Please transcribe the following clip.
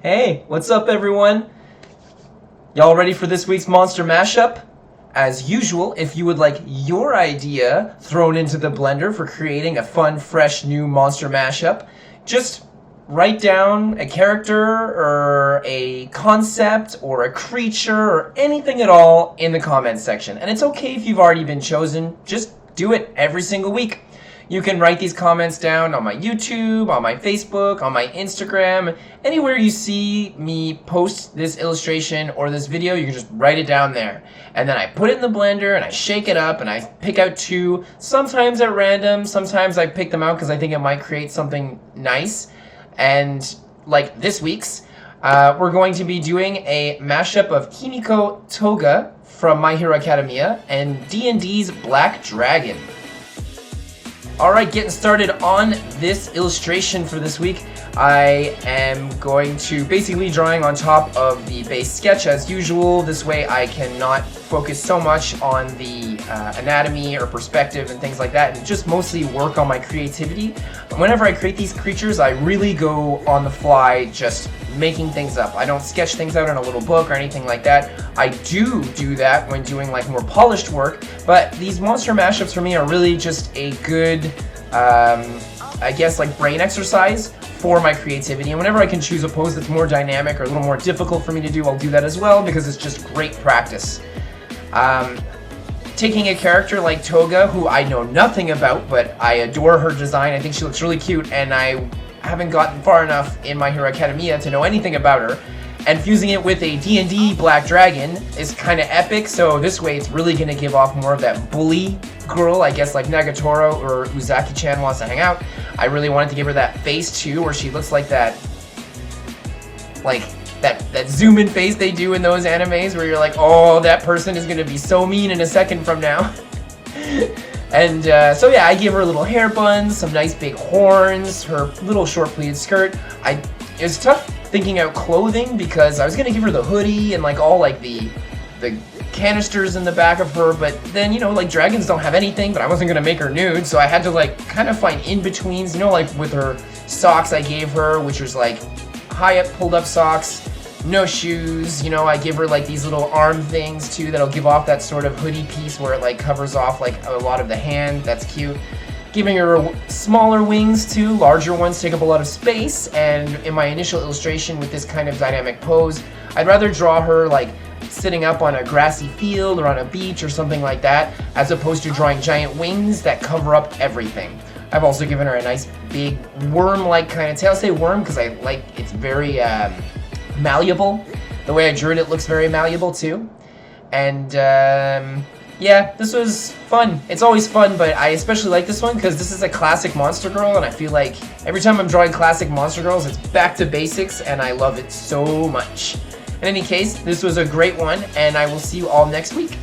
Hey, what's up everyone? Y'all ready for this week's Monster-Mash-Up? As usual, if you would like your idea thrown into the blender for creating a fun, fresh, new Monster Mash-Up, just write down a character or a concept or a creature or anything at all in the comments section. And it's okay if you've already been chosen, just do it every single week. You can write these comments down on my YouTube, on my Facebook, on my Instagram, anywhere you see me post this illustration or this video, you can just write it down there. And then I put it in the blender and I shake it up and I pick out two, sometimes at random, sometimes I pick them out because I think it might create something nice. And like this week's, we're going to be doing a mashup of Himiko Toga from My Hero Academia and DnD's Black Dragon. Alright, getting started on this illustration for this week. I am going to basically drawing on top of the base sketch as usual. This way I cannot focus so much on the anatomy or perspective and things like that, and just mostly work on my creativity. Whenever I create these creatures, I really go on the fly, just making things up. I don't sketch things out in a little book or anything like that. I do that when doing like more polished work, but these monster mashups for me are really just a good, I guess, like brain exercise for my creativity. And whenever I can choose a pose that's more dynamic or a little more difficult for me to do, I'll do that as well because it's just great practice. Taking a character like Toga, who I know nothing about, but I adore her design. I think she looks really cute, and I haven't gotten far enough in My Hero Academia to know anything about her. And fusing it with a D&D Black Dragon is kind of epic, so this way it's really going to give off more of that bully girl, I guess, like Nagatoro or Uzaki-chan wants to hang out. I really wanted to give her that face too, where she looks like that, that zoom in face they do in those animes where you're like, oh, that person is going to be so mean in a second from now. And so yeah, I gave her little hair buns, some nice big horns, her little short pleated skirt. It was tough thinking out clothing because I was gonna give her the hoodie and like all like the canisters in the back of her, but then, you know, like dragons don't have anything, but I wasn't gonna make her nude, so I had to like kind of find in-betweens, you know, like with her socks I gave her, which was like high up pulled up socks, no shoes, you know, I give her like these little arm things too that'll give off that sort of hoodie piece where it like covers off like a lot of the hand. That's cute. Giving her smaller wings too, larger ones take up a lot of space, and in my initial illustration with this kind of dynamic pose, I'd rather draw her like sitting up on a grassy field or on a beach or something like that, as opposed to drawing giant wings that cover up everything. I've also given her a nice big worm-like kind of tail. I say worm because I like it's very malleable. The way I drew it, it looks very malleable too. And yeah, this was fun. It's always fun, but I especially like this one because this is a classic monster girl, and I feel like every time I'm drawing classic monster girls, it's back to basics, and I love it so much. In any case, this was a great one, and I will see you all next week.